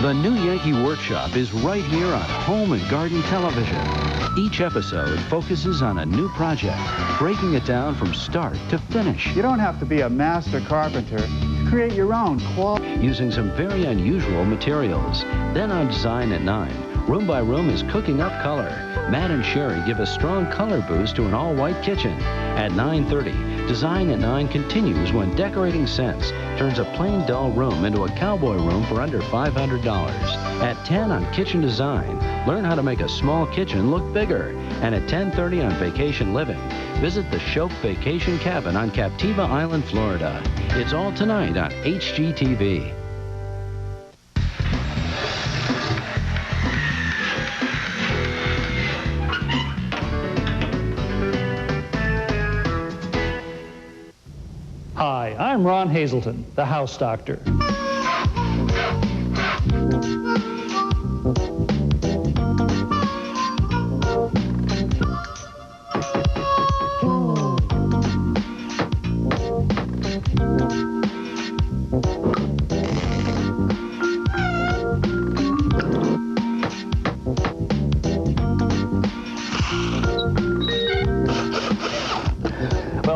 The New Yankee Workshop is right here on Home and Garden Television. Each episode focuses on a new project, breaking it down from start to finish. You don't have to be a master carpenter to create your own quality. Using some very unusual materials. Then on Design at 9, room by room is cooking up color. Matt and Sherry give a strong color boost to an all-white kitchen. At 9:30, Design at 9 continues when Decorating Sense turns a plain dull room into a cowboy room for under $500. At 10 on Kitchen Design, learn how to make a small kitchen look bigger. And at 10:30 on Vacation Living, visit the Shope Vacation Cabin on Captiva Island, Florida. It's all tonight on HGTV. Hi, I'm Ron Hazelton, the house doctor.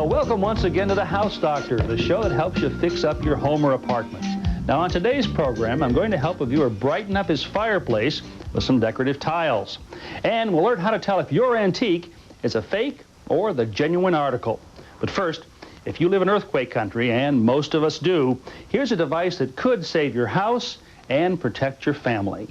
Welcome once again to the House Doctor, the show that helps you fix up your home or apartment. Now on today's program, I'm going to help a viewer brighten up his fireplace with some decorative tiles. And we'll learn how to tell if your antique is a fake or the genuine article. But first, if you live in earthquake country, and most of us do, here's a device that could save your house and protect your family.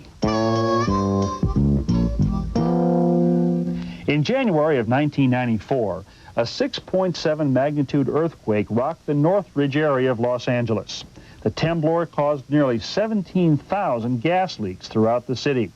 In January of 1994, a 6.7 magnitude earthquake rocked the Northridge area of Los Angeles. The temblor caused nearly 17,000 gas leaks throughout the city.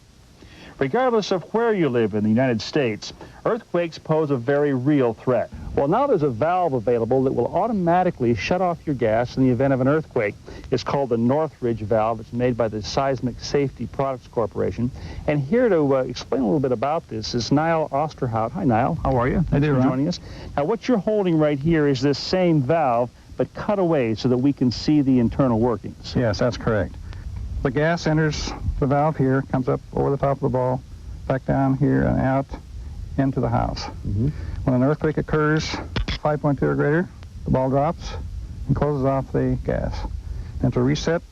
Regardless of where you live in the United States, earthquakes pose a very real threat. Well, now there's a valve available that will automatically shut off your gas in the event of an earthquake. It's called the Northridge valve. It's made by the Seismic Safety Products Corporation. And here to explain a little bit about this is Niall Osterhout. Hi, Niall. How are you? Thanks for joining us. Now, what you're holding right here is this same valve, but cut away so that we can see the internal workings. Yes, that's correct. The gas enters the valve here, comes up over the top of the ball, back down here and out into the house. Mm-hmm. When an earthquake occurs, 5.2 or greater, the ball drops and closes off the gas. And to reset,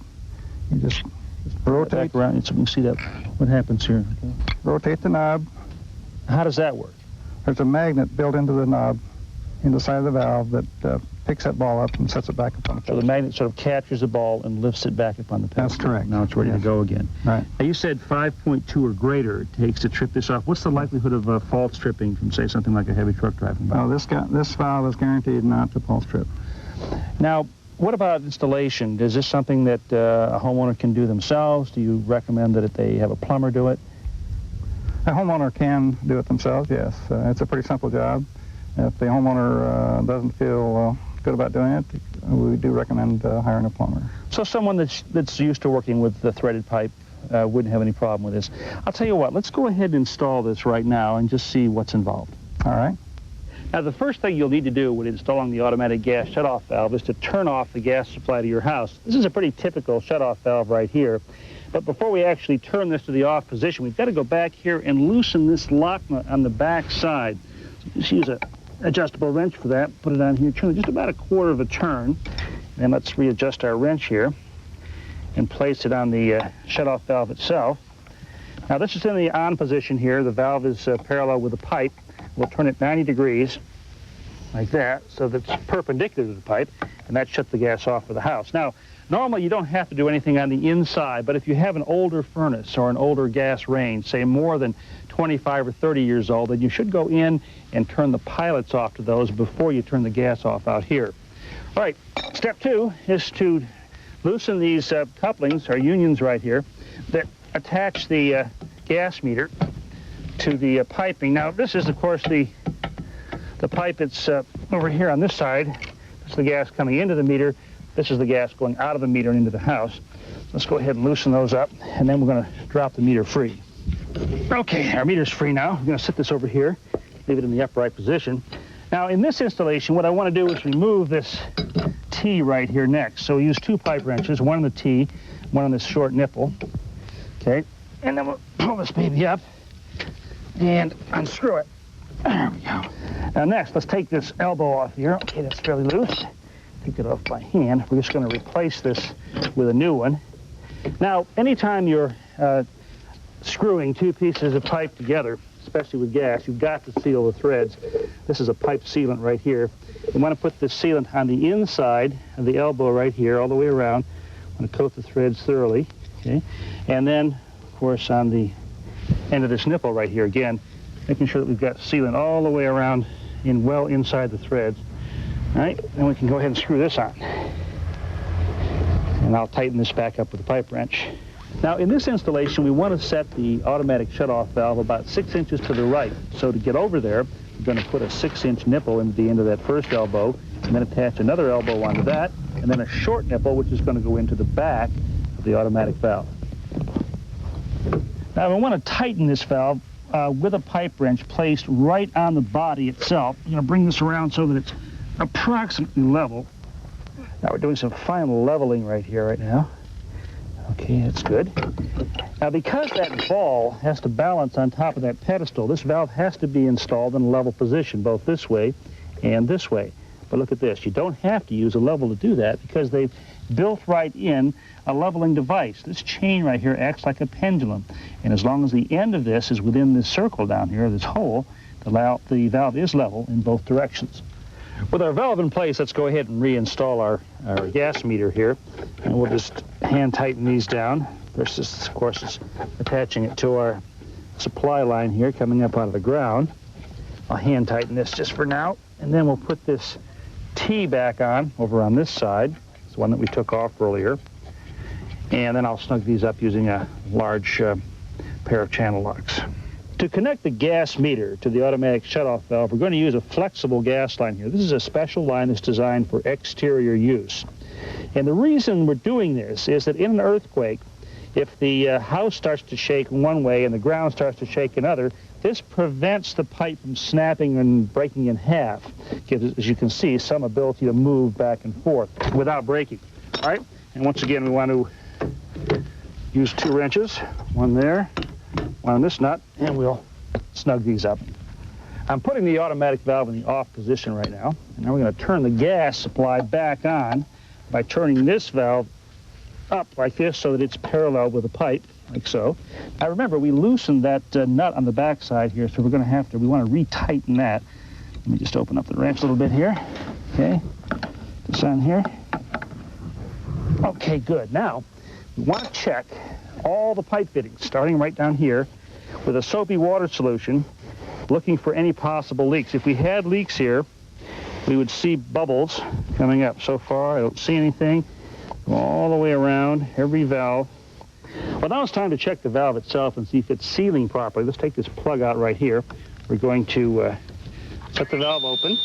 you just rotate. Back around so we can see that what happens here. Okay. Rotate the knob. How does that work? There's a magnet built into the knob, in the side of the valve that picks that ball up and sets it back up on the pedal. So the magnet sort of captures the ball and lifts it back up on the pedal. That's correct. Now it's ready to go again. Right. Now you said 5.2 or greater it takes to trip this off. What's the likelihood of fault tripping from, say, something like a heavy truck driving by? Well, this valve is guaranteed not to fault trip. Now, what about installation? Is this something that a homeowner can do themselves? Do you recommend that they have a plumber do it? A homeowner can do it themselves, yes. It's a pretty simple job. If the homeowner doesn't feel good about doing it, we do recommend hiring a plumber. So someone that's used to working with the threaded pipe wouldn't have any problem with this. I'll tell you what, let's go ahead and install this right now and just see what's involved. All right. Now, the first thing you'll need to do when installing the automatic gas shutoff valve is to turn off the gas supply to your house. This is a pretty typical shutoff valve right here. But before we actually turn this to the off position, we've got to go back here and loosen this lock nut on the back side. So just use a adjustable wrench for that. Put it on here, turn it just about a quarter of a turn. And let's readjust our wrench here and place it on the shutoff valve itself. Now this is in the on position here. The valve is parallel with the pipe. We'll turn it 90 degrees like that so that it's perpendicular to the pipe, and that shuts the gas off for the house. Now, normally you don't have to do anything on the inside, but if you have an older furnace or an older gas range, say more than 25 or 30 years old, then you should go in and turn the pilots off to those before you turn the gas off out here. All right, step 2 is to loosen these couplings, or unions right here, that attach the gas meter to the piping. Now, this is, of course, the pipe that's over here on this side. This is the gas coming into the meter. This is the gas going out of the meter and into the house. Let's go ahead and loosen those up, and then we're going to drop the meter free. Okay, our meter's free now. I'm going to set this over here, leave it in the upright position. Now, in this installation, what I want to do is remove this T right here next. So we use 2 pipe wrenches, one on the T, one on this short nipple. Okay, and then we'll pull this baby up and unscrew it. There we go. Now next, let's take this elbow off here. Okay, that's fairly loose. Take it off by hand. We're just going to replace this with a new one. Now, anytime you're screwing two pieces of pipe together, especially with gas, you've got to seal the threads. This is a pipe sealant right here. You want to put this sealant on the inside of the elbow right here, all the way around. I'm going to coat the threads thoroughly, okay? And then, of course, on the end of this nipple right here, again, making sure that we've got sealant all the way around and well inside the threads. All right, then we can go ahead and screw this on. And I'll tighten this back up with a pipe wrench. Now, in this installation, we want to set the automatic shutoff valve about 6 inches to the right. So to get over there, we're going to put a 6-inch nipple into the end of that first elbow, and then attach another elbow onto that, and then a short nipple, which is going to go into the back of the automatic valve. Now, we want to tighten this valve with a pipe wrench placed right on the body itself. I'm going to bring this around so that it's approximately level. Now, we're doing some final leveling right here right now. Okay, that's good. Now, because that ball has to balance on top of that pedestal, this valve has to be installed in a level position, both this way and this way. But look at this. You don't have to use a level to do that because they've built right in a leveling device. This chain right here acts like a pendulum. And as long as the end of this is within this circle down here, this hole, the valve is level in both directions. With our valve in place, let's go ahead and reinstall our gas meter here. And we'll just hand tighten these down. First, this, of course, is attaching it to our supply line here coming up out of the ground. I'll hand tighten this just for now. And then we'll put this T back on over on this side. It's the one that we took off earlier. And then I'll snug these up using a large pair of channel locks. To connect the gas meter to the automatic shutoff valve, we're going to use a flexible gas line here. This is a special line that's designed for exterior use. And the reason we're doing this is that in an earthquake, if the house starts to shake one way and the ground starts to shake another, this prevents the pipe from snapping and breaking in half. Gives, as you can see, some ability to move back and forth without breaking. All right? And once again, we want to use 2 wrenches, one there, one on this nut, and we'll snug these up. I'm putting the automatic valve in the off position right now, and now we're going to turn the gas supply back on by turning this valve up like this so that it's parallel with the pipe, like so. Now remember, we loosened that nut on the back side here, so we want to retighten that. Let me just open up the wrench a little bit here. Okay, this on here. Okay, good. Now, we want to check all the pipe fittings, starting right down here, with a soapy water solution, looking for any possible leaks. If we had leaks here, we would see bubbles coming up. So far, I don't see anything. Go all the way around every valve. Well, now it's time to check the valve itself and see if it's sealing properly. Let's take this plug out right here. We're going to set the valve open.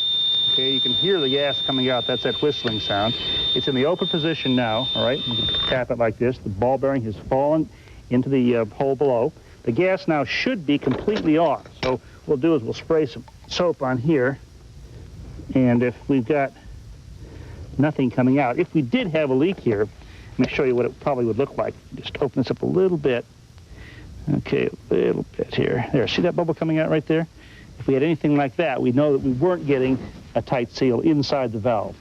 Okay, you can hear the gas coming out. That's that whistling sound. It's in the open position now, all right? You can tap it like this. The ball bearing has fallen into the hole below. The gas now should be completely off. So what we'll do is we'll spray some soap on here. And if we've got nothing coming out, if we did have a leak here, let me show you what it probably would look like. Just open this up a little bit. Okay, a little bit here. There, see that bubble coming out right there? If we had anything like that, we'd know that we weren't getting a tight seal inside the valve.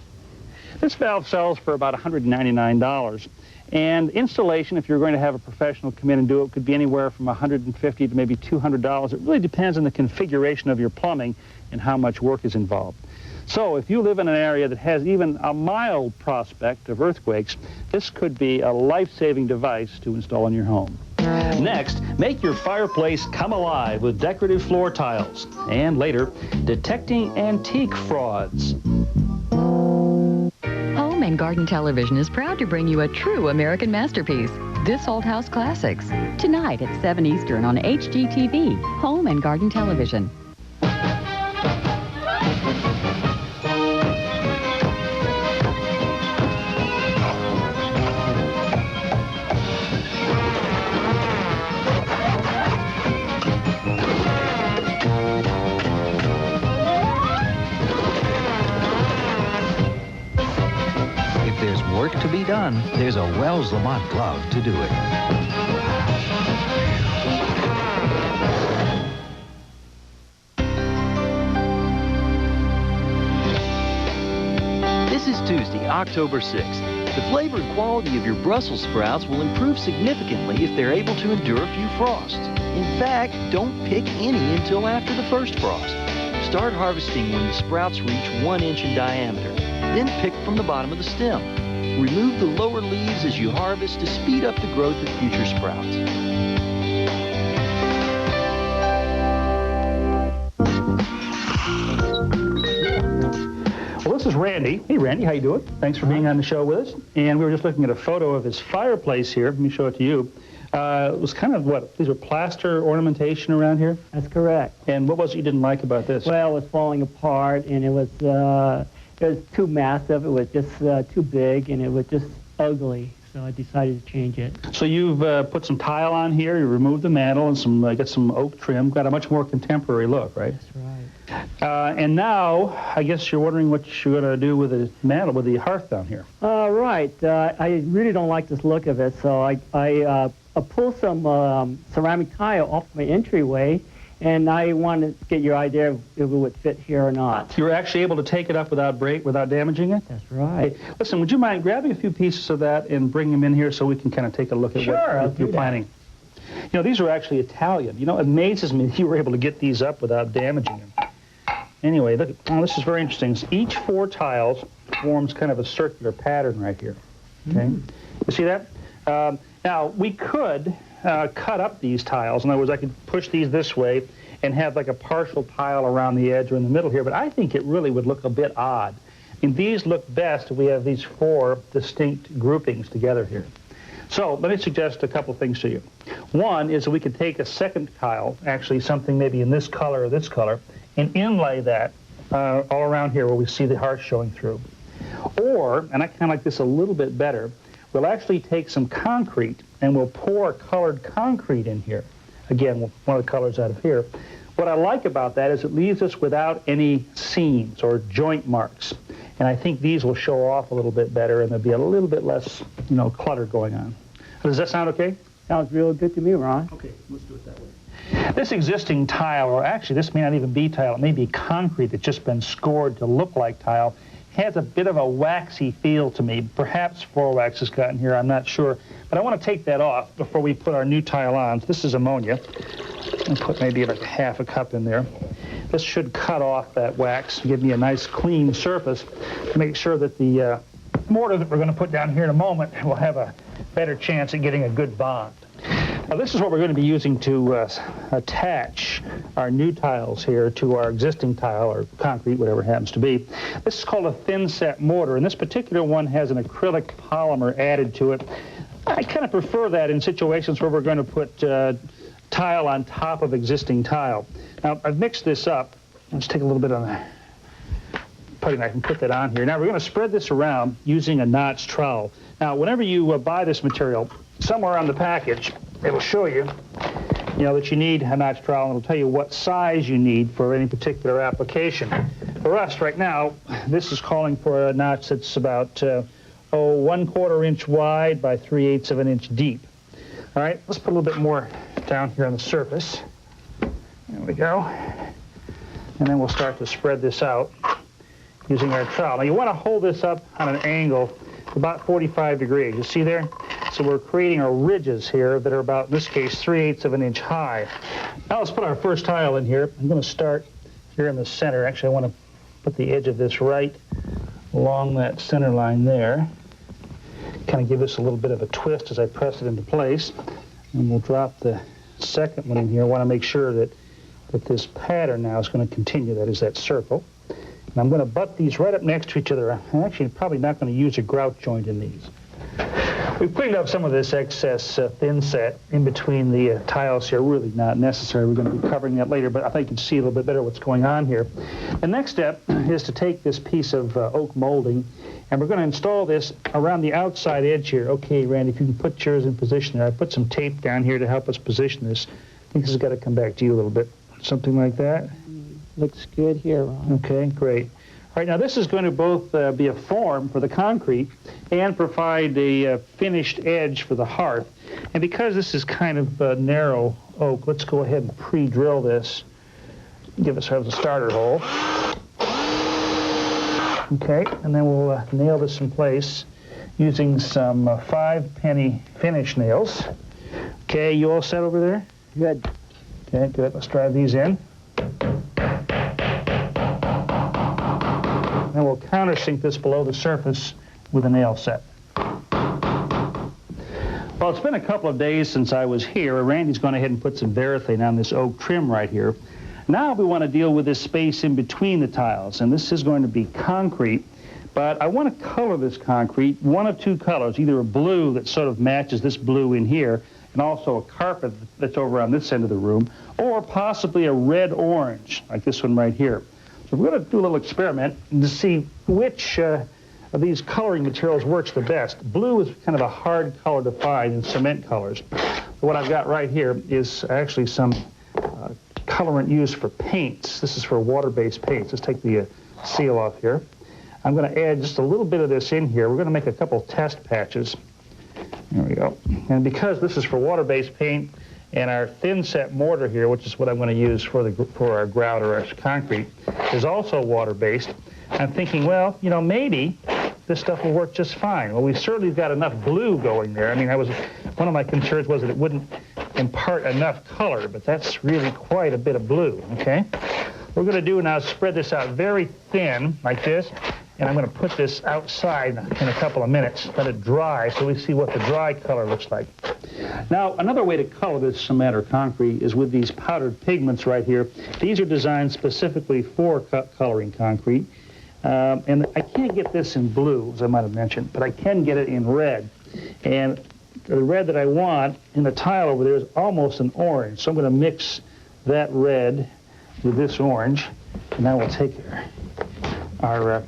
This valve sells for about $199. And installation, if you're going to have a professional come in and do it, could be anywhere from $150 to maybe $200. It really depends on the configuration of your plumbing and how much work is involved. So if you live in an area that has even a mild prospect of earthquakes, this could be a life-saving device to install in your home. Next, make your fireplace come alive with decorative floor tiles. And later, detecting antique frauds. Home and Garden Television is proud to bring you a true American masterpiece, This Old House Classics, tonight at 7 Eastern on HGTV, Home and Garden Television. If there's work to be done, there's a Wells Lamont glove to do it. October 6th. The flavor and quality of your Brussels sprouts will improve significantly if they're able to endure a few frosts. In fact, don't pick any until after the first frost. Start harvesting when the sprouts reach 1 inch in diameter. Then pick from the bottom of the stem. Remove the lower leaves as you harvest to speed up the growth of future sprouts. Well, this is Randy. Hey, Randy, how you doing? Thanks for being on the show with us. And we were just looking at a photo of his fireplace here. Let me show it to you. It was kind of what? These were plaster ornamentation around here? That's correct. And what was it you didn't like about this? Well, it was falling apart, and it was too massive. It was just too big, and it was just ugly. So I decided to change it. So you've put some tile on here. You removed the mantle and some got some oak trim. Got a much more contemporary look, right? That's right. And now, I guess you're wondering what you're going to do with the mantle, with the hearth down here. Right. I really don't like this look of it, so I pulled some ceramic tile off my entryway, and I wanted to get your idea of if it would fit here or not. You were actually able to take it up without damaging it? That's right. Hey, listen, would you mind grabbing a few pieces of that and bring them in here so we can kind of take a look at what you're planning? You know, these are actually Italian. You know, it amazes me that you were able to get these up without damaging them. Anyway, look, this is very interesting. Each 4 tiles forms kind of a circular pattern right here. Okay? You see that? Now, we could cut up these tiles. In other words, I could push these this way and have like a partial tile around the edge or in the middle here, but I think it really would look a bit odd. And these look best if we have these 4 distinct groupings together here. So let me suggest a couple things to you. One is that we could take a second tile, actually something maybe in this color or this color, and inlay that all around here where we see the hearth showing through. Or, and I kind of like this a little bit better, we'll actually take some concrete and we'll pour colored concrete in here. Again, one of the colors out of here. What I like about that is it leaves us without any seams or joint marks. And I think these will show off a little bit better and there'll be a little bit less, clutter going on. Does that sound okay? Sounds real good to me, Ron. Okay, let's do it that way. This existing tile, or actually this may not even be tile, it may be concrete that's just been scored to look like tile, has a bit of a waxy feel to me. Perhaps floor wax has gotten here, I'm not sure. But I want to take that off before we put our new tile on. This is ammonia. I'll put maybe like half a cup in there. This should cut off that wax, give me a nice clean surface to make sure that the mortar that we're going to put down here in a moment will have a better chance at getting a good bond. Now this is what we're going to be using to attach our new tiles here to our existing tile or concrete, whatever it happens to be. This is called a thin set mortar, and this particular one has an acrylic polymer added to it. I kind of prefer that in situations where we're going to put tile on top of existing tile. Now I've mixed this up. Let's take a little bit on the putty knife and put that on here. Now we're going to spread this around using a notch trowel. Now whenever you buy this material, somewhere on the package, it'll show you, that you need a notch trowel, and it'll tell you what size you need for any particular application. For us right now, this is calling for a notch that's about 1/4 inch wide by 3/8 of an inch deep. All right, let's put a little bit more down here on the surface. There we go. And then we'll start to spread this out using our trowel. Now you want to hold this up on an angle about 45 degrees. You see there? So we're creating our ridges here that are about, in this case, 3/8 of an inch high. Now let's put our first tile in here. I'm going to start here in the center. Actually, I want to put the edge of this right along that center line there. Kind of give this a little bit of a twist as I press it into place. And we'll drop the second one in here. I want to make sure that this pattern now is going to continue. That is that circle. And I'm going to butt these right up next to each other. I'm actually probably not going to use a grout joint in these. We've cleaned up some of this excess thin set in between the tiles here. Really not necessary. We're going to be covering that later, but I think you can see a little bit better what's going on here. The next step is to take this piece of oak molding, and we're going to install this around the outside edge here. Okay, Randy, if you can put yours in position there. I put some tape down here to help us position this. I think this has got to come back to you a little bit. Something like that. Looks good here, Ron. Okay, great. All right, now this is going to both be a form for the concrete and provide a finished edge for the hearth. And because this is kind of narrow oak, let's go ahead and pre-drill this. Give ourselves a starter hole. Okay, and then we'll nail this in place using some 5-penny finish nails. Okay, you all set over there? Good. Okay, good. Let's drive these in. And we'll countersink this below the surface with a nail set. Well, it's been a couple of days since I was here. Randy's gone ahead and put some Varathane on this oak trim right here. Now we want to deal with this space in between the tiles, and this is going to be concrete. But I want to color this concrete one of two colors, either a blue that sort of matches this blue in here, and also a carpet that's over on this end of the room, or possibly a red-orange, like this one right here. So we're going to do a little experiment to see which of these coloring materials works the best. Blue is kind of a hard color to find in cement colors. So what I've got right here is actually some colorant used for paints. This is for water-based paints. Let's take the seal off here. I'm going to add just a little bit of this in here. We're going to make a couple test patches. There we go. And because this is for water-based paint, and our thin-set mortar here, which is what I'm going to use for our grout or our concrete, is also water-based, I'm thinking, well, you know, maybe this stuff will work just fine. Well, we certainly got enough blue going there. I mean, one of my concerns was that it wouldn't impart enough color, but that's really quite a bit of blue, okay? What we're going to do now is spread this out very thin, like this, and I'm going to put this outside in a couple of minutes, let it dry, so we see what the dry color looks like. Now, another way to color this cement or concrete is with these powdered pigments right here. These are designed specifically for coloring concrete. And I can't get this in blue, as I might have mentioned, but I can get it in red. And the red that I want in the tile over there is almost an orange. So I'm going to mix that red with this orange. And now we'll take our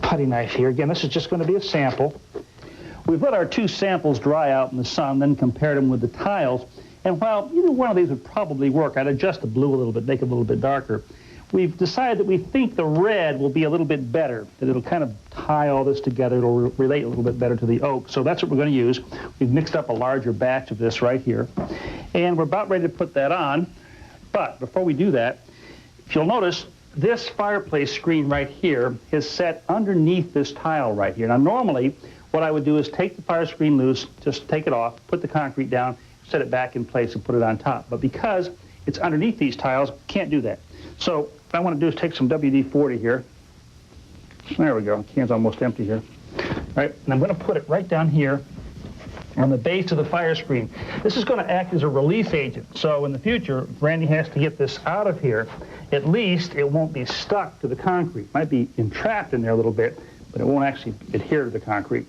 putty knife here. Again, this is just going to be a sample. We've let our two samples dry out in the sun, then compared them with the tiles. And while either one of these would probably work, I'd adjust the blue a little bit, make it a little bit darker. We've decided that we think the red will be a little bit better, that it'll kind of tie all this together. It'll relate a little bit better to the oak. So that's what we're going to use. We've mixed up a larger batch of this right here. And we're about ready to put that on. But before we do that, if you'll notice, this fireplace screen right here is set underneath this tile right here. Now, normally, what I would do is take the fire screen loose, just take it off, put the concrete down, set it back in place, and put it on top. But because it's underneath these tiles, can't do that. So what I want to do is take some WD-40 here. There we go. Can's almost empty here. All right, and I'm going to put it right down here on the base of the fire screen. This is going to act as a relief agent. So in the future, if Randy has to get this out of here, at least it won't be stuck to the concrete. It might be entrapped in there a little bit, but it won't actually adhere to the concrete.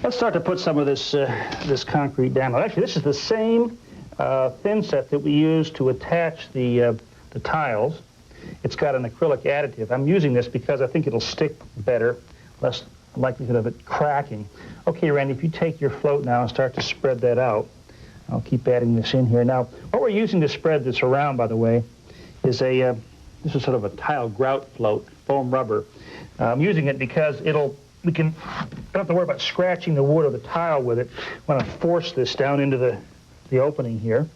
Let's start to put some of this this concrete down. Well, actually, this is the same thin set that we use to attach the tiles. It's got an acrylic additive. I'm using this because I think it'll stick better, less likelihood of it cracking. Okay, Randy, if you take your float now and start to spread that out, I'll keep adding this in here. Now, what we're using to spread this around, by the way, is this is sort of a tile grout float, foam rubber. I'm using it because we don't have to worry about scratching the wood or the tile with it. I want to force this down into the opening here.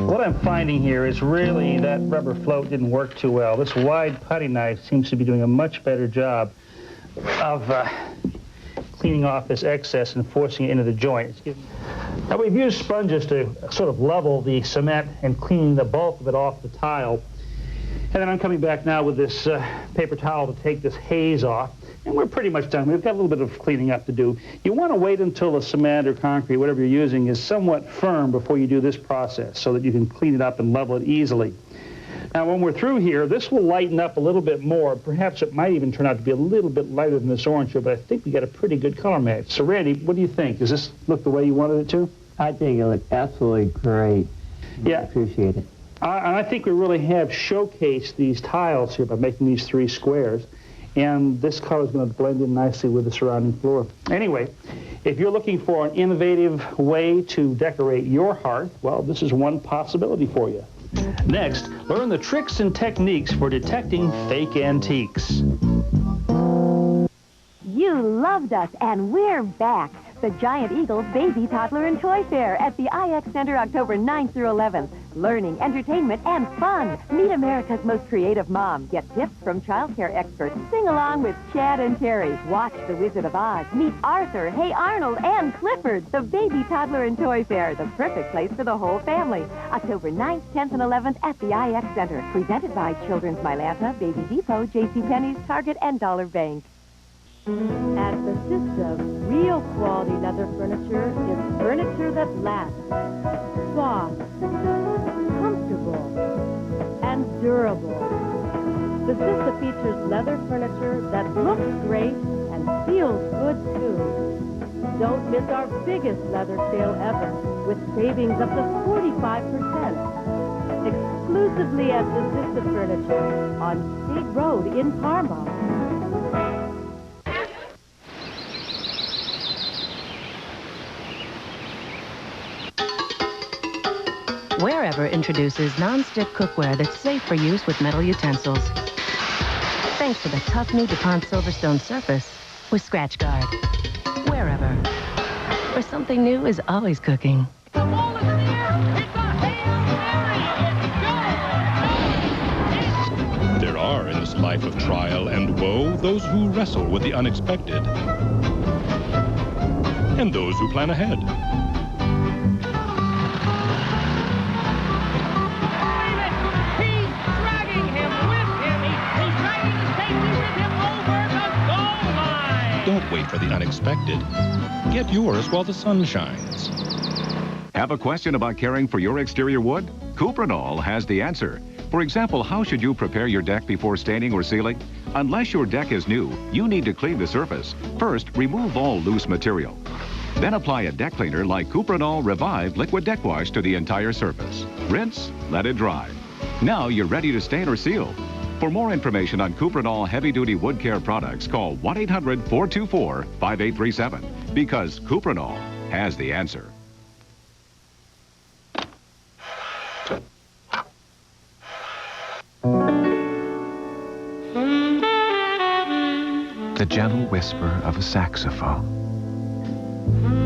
What I'm finding here is really that rubber float didn't work too well. This wide putty knife seems to be doing a much better job of cleaning off this excess and forcing it into the joint. Now, we've used sponges to sort of level the cement and clean the bulk of it off the tile. And then I'm coming back now with this paper towel to take this haze off. And we're pretty much done. We've got a little bit of cleaning up to do. You want to wait until the cement or concrete, whatever you're using, is somewhat firm before you do this process so that you can clean it up and level it easily. Now, when we're through here, this will lighten up a little bit more. Perhaps it might even turn out to be a little bit lighter than this orange here, but I think we got a pretty good color match. So, Randy, what do you think? Does this look the way you wanted it to? I think it looks absolutely great. Yeah. I appreciate it. And I think we really have showcased these tiles here by making these three squares. And this color is going to blend in nicely with the surrounding floor. Anyway, if you're looking for an innovative way to decorate your hearth, well, this is one possibility for you. Next, learn the tricks and techniques for detecting fake antiques. You loved us, and we're back. the Giant Eagles Baby, Toddler, and Toy Fair at the IX Center October 9th through 11th. Learning, entertainment, and fun. Meet America's most creative mom. Get tips from childcare experts. Sing along with Chad and Terry. Watch The Wizard of Oz. Meet Arthur, Hey Arnold, and Clifford. The Baby, Toddler, and Toy Fair. The perfect place for the whole family. October 9th, 10th, and 11th at the IX Center. Presented by Children's Mylanta, Baby Depot, JCPenney's, Target, and Dollar Bank. At the System, real quality leather furniture is furniture that lasts. Soft, comfortable, and durable. The Sista features leather furniture that looks great and feels good too. Don't miss our biggest leather sale ever with savings up to 45%. Exclusively at the Sista Furniture on Stig Road in Parma. Wherever introduces non-stick cookware that's safe for use with metal utensils. Thanks to the tough new DuPont Silverstone surface with Scratch Guard. Wherever. For something new is always cooking. The ball is in the air. It's a Hail Mary. There are in this life of trial and woe those who wrestle with the unexpected. And those who plan ahead. Don't wait for the unexpected. Get yours while the sun shines. Have a question about caring for your exterior wood? Cuprinol has the answer. For example, how should you prepare your deck before staining or sealing? Unless your deck is new, you need to clean the surface. First, remove all loose material. Then apply a deck cleaner like Cuprinol Revive Liquid Deck Wash to the entire surface. Rinse, let it dry. Now you're ready to stain or seal. For more information on Cuprinol heavy-duty wood care products, call 1-800-424-5837 because Cuprinol has the answer. The gentle whisper of a saxophone.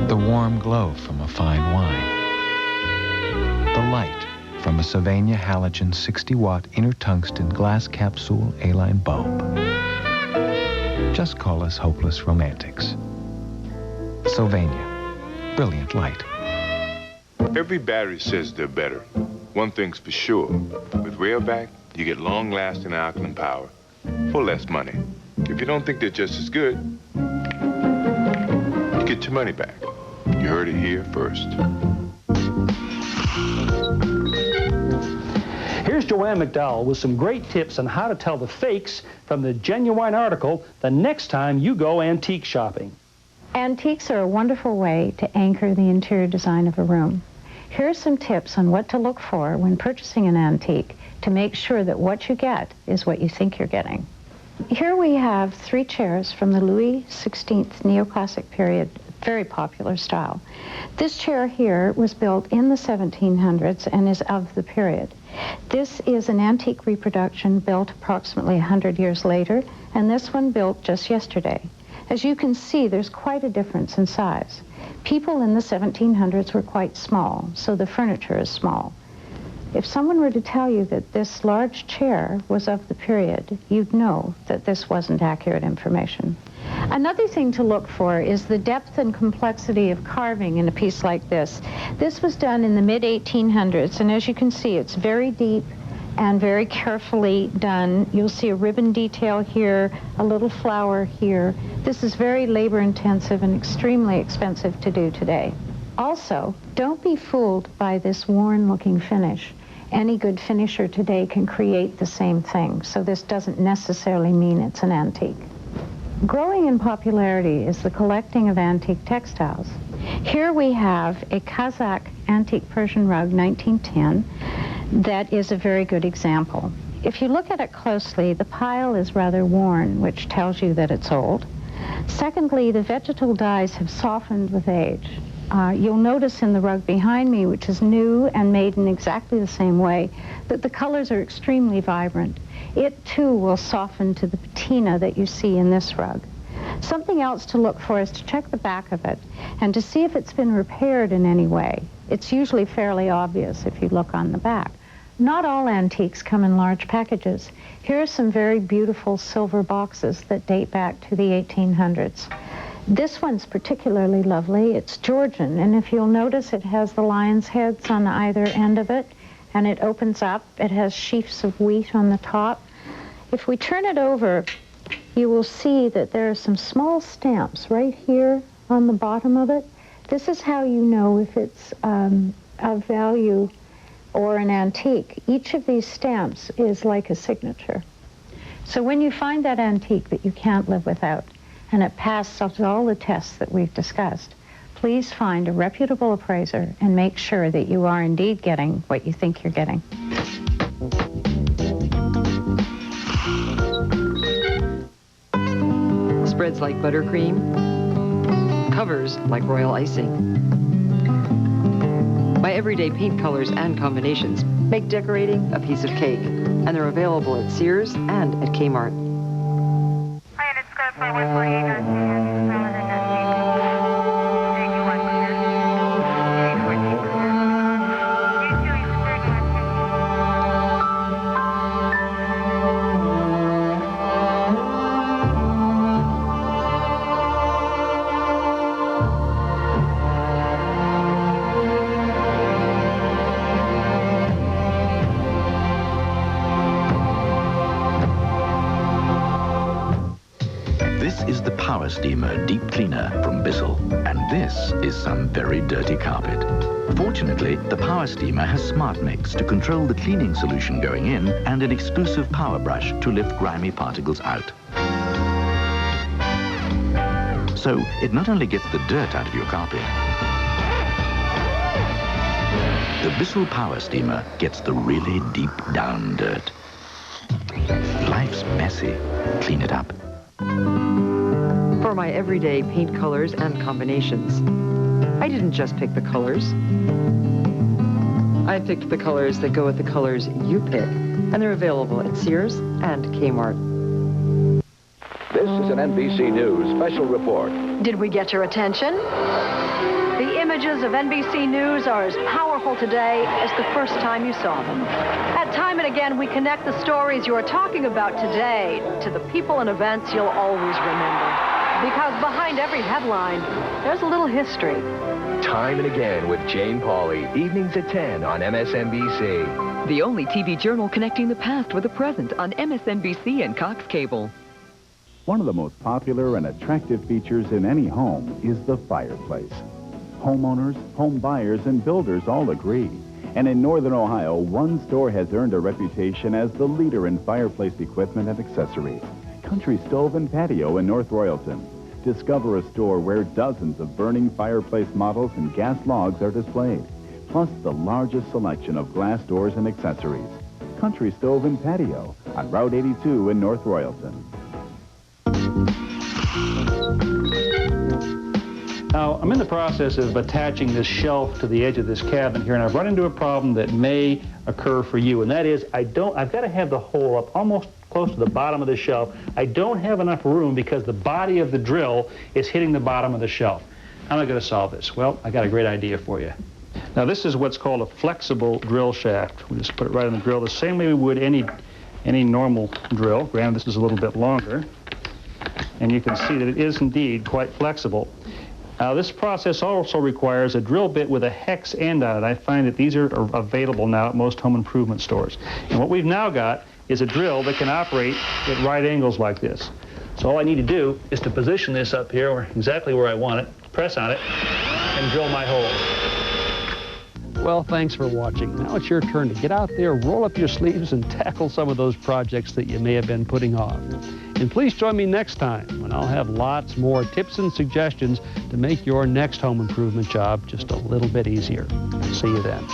The warm glow from a fine wine. The light from a Sylvania halogen 60-watt inner tungsten glass capsule A-line bulb. Just call us hopeless romantics. Sylvania, brilliant light. Every battery says they're better. One thing's for sure. With Railback, you get long-lasting alkaline power for less money. If you don't think they're just as good, you get your money back. You heard it here first. Here's Joanne McDowell with some great tips on how to tell the fakes from the genuine article the next time you go antique shopping. Antiques are a wonderful way to anchor the interior design of a room. Here are some tips on what to look for when purchasing an antique to make sure that what you get is what you think you're getting. Here we have 3 chairs from the Louis XVI neoclassic period, very popular style. This chair here was built in the 1700s and is of the period. This is an antique reproduction built approximately 100 years later, and this one built just yesterday. As you can see, there's quite a difference in size. People in the 1700s were quite small, so the furniture is small. If someone were to tell you that this large chair was of the period, you'd know that this wasn't accurate information. Another thing to look for is the depth and complexity of carving in a piece like this. This was done in the mid-1800s, and as you can see, it's very deep and very carefully done. You'll see a ribbon detail here, a little flower here. This is very labor-intensive and extremely expensive to do today. Also, don't be fooled by this worn-looking finish. Any good finisher today can create the same thing, so this doesn't necessarily mean it's an antique. Growing in popularity is the collecting of antique textiles. Here we have a Kazakh antique Persian rug, 1910, that is a very good example. If you look at it closely, the pile is rather worn, which tells you that it's old. Secondly, the vegetal dyes have softened with age. You'll notice in the rug behind me, which is new and made in exactly the same way, that the colors are extremely vibrant. It, too, will soften to the patina that you see in this rug. Something else to look for is to check the back of it and to see if it's been repaired in any way. It's usually fairly obvious if you look on the back. Not all antiques come in large packages. Here are some very beautiful silver boxes that date back to the 1800s. This one's particularly lovely. It's Georgian, and if you'll notice, it has the lion's heads on either end of it, and it opens up. It has sheafs of wheat on the top. If we turn it over, you will see that there are some small stamps right here on the bottom of it. This is how you know if it's of value or an antique. Each of these stamps is like a signature. So when you find that antique that you can't live without, and it passes all the tests that we've discussed, please find a reputable appraiser and make sure that you are indeed getting what you think you're getting. Spreads like buttercream, covers like royal icing. My everyday paint colors and combinations make decorating a piece of cake, and they're available at Sears and at Kmart. Is the Power Steamer Deep Cleaner from Bissell, and this is some very dirty carpet. Fortunately, the Power Steamer has Smart Mix to control the cleaning solution going in and an exclusive power brush to lift grimy particles out. So it not only gets the dirt out of your carpet, the Bissell Power Steamer gets the really deep down dirt. Life's messy. Clean it up. For my everyday paint colors and combinations, I didn't just pick the colors. I picked the colors that go with the colors you pick, and they're available at Sears and Kmart. This is an NBC News special report. Did we get your attention? The images of NBC News are as powerful today as the first time you saw them. At time and again, we connect the stories you are talking about today to the people and events you'll always remember. Because behind every headline, there's a little history. Time and Again with Jane Pauley, evenings at 10 on MSNBC. The only TV journal connecting the past with the present on MSNBC and Cox Cable. One of the most popular and attractive features in any home is the fireplace. Homeowners, home buyers, and builders all agree. And in Northern Ohio, one store has earned a reputation as the leader in fireplace equipment and accessories. Country Stove and Patio in North Royalton. Discover a store where dozens of burning fireplace models and gas logs are displayed, plus the largest selection of glass doors and accessories. Country Stove and Patio on Route 82 in North Royalton. Now, I'm in the process of attaching this shelf to the edge of this cabinet here, and I've run into a problem that may occur for you, and that is I've got to have the hole up almost close to the bottom of the shelf. I don't have enough room because the body of the drill is hitting the bottom of the shelf. How am I going to solve this? Well, I got a great idea for you. Now, this is what's called a flexible drill shaft. We just put it right on the drill the same way we would any normal drill. Granted, this is a little bit longer, and you can see that it is indeed quite flexible. Now, this process also requires a drill bit with a hex end on it. I find that these are available now at most home improvement stores. And what we've now got is a drill that can operate at right angles like this. So all I need to do is to position this up here exactly where I want it, press on it, and drill my hole. Well, thanks for watching. Now it's your turn to get out there, roll up your sleeves, and tackle some of those projects that you may have been putting off. And please join me next time when I'll have lots more tips and suggestions to make your next home improvement job just a little bit easier. See you then.